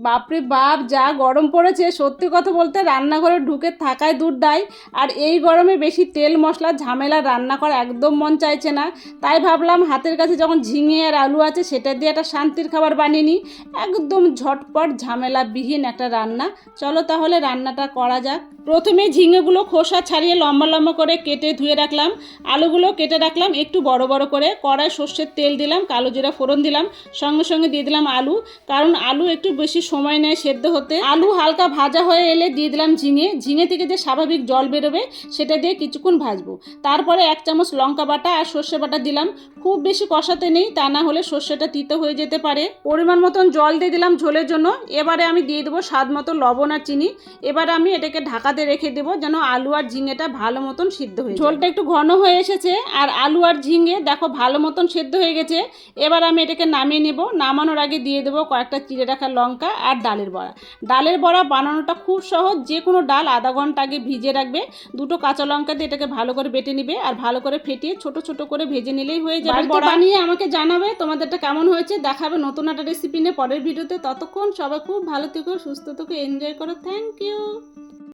বাপরে বাপ, যা গরম পড়েছে, সত্যি কথা বলতে রান্নাঘরে ঢুকে থাকায় দূর দায়। আর এই গরমে বেশি তেল মশলা ঝামেলা রান্না করা একদম মন চাইছে না। তাই ভাবলাম হাতের কাছে যখন ঝিঙে আর আলু আছে, সেটা দিয়ে একটা শান্তির খাবার বানিয়ে নিই। একদম ঝটপট ঝামেলাবিহীন একটা রান্না। চলো তাহলে রান্নাটা করা যাক। প্রথমে ঝিঙেগুলো খোসা ছাড়িয়ে লম্বা লম্বা করে কেটে ধুয়ে রাখলাম। আলুগুলো কেটে রাখলাম একটু বড় বড় করে। কড়াই সর্ষের তেল দিলাম, কালো জিরা ফোড়ন দিলাম, সঙ্গে সঙ্গে দিয়ে দিলাম আলু, কারণ আলু একটু বেশি সময় নেয় সেদ্ধ হতে। আলু হালকা ভাজা হয়ে এলে দিয়ে দিলাম ঝিঙে। ঝিঙে থেকে যে স্বাভাবিক জল বেরোবে সেটা দিয়ে কিছুক্ষণ ভাজবো। তারপরে 1 চামচ লঙ্কা বাটা আর সর্ষে বাটা দিলাম। খুব বেশি কষাতে নেই, তা না হলে সর্ষেটা তিতো হয়ে যেতে পারে। পরিমাণ মতন জল দিয়ে দিলাম ঝোলের জন্য। এবারে আমি দিয়ে দেবো স্বাদ মতো লবণ আর চিনি। এবারে আমি এটাকে ঢাকাতে রেখে দেবো যেন আলু আর ঝিঙেটা ভালো মতন সিদ্ধ হয়ে যায়। ঝোলটা একটু ঘন হয়ে এসেছে আর আলু আর ঝিঙে দেখো ভালো মতন সিদ্ধ হয়ে গেছে। এবার আমি এটাকে নামিয়ে নেব। নামানোর আগে দিয়ে দেবো কয়েকটা চিড়ে রাখা লঙ্কা আর ডালের বড়া। ডালের বড়া বানানোটা খুব সহজ। যে কোনো ডাল আধা ঘন্টা আগে ভিজিয়ে রাখবে। 2টো কাঁচা লঙ্কা দিয়ে এটাকে ভালো করে বেটে নিবে আর ভালো করে ফেটিয়ে ছোট ছোট করে ভেজে নিলেই হয়ে যাবে। বড়া বানিয়ে আমাকে জানাবে তোমাদেরটা কেমন হয়েছে। দেখাবে নতুন একটা রেসিপি নিয়ে পরের ভিডিওতে। ততক্ষণ সবাই খুব ভালো থেকো, সুস্থ থেকো, এনজয় করো। Thank you.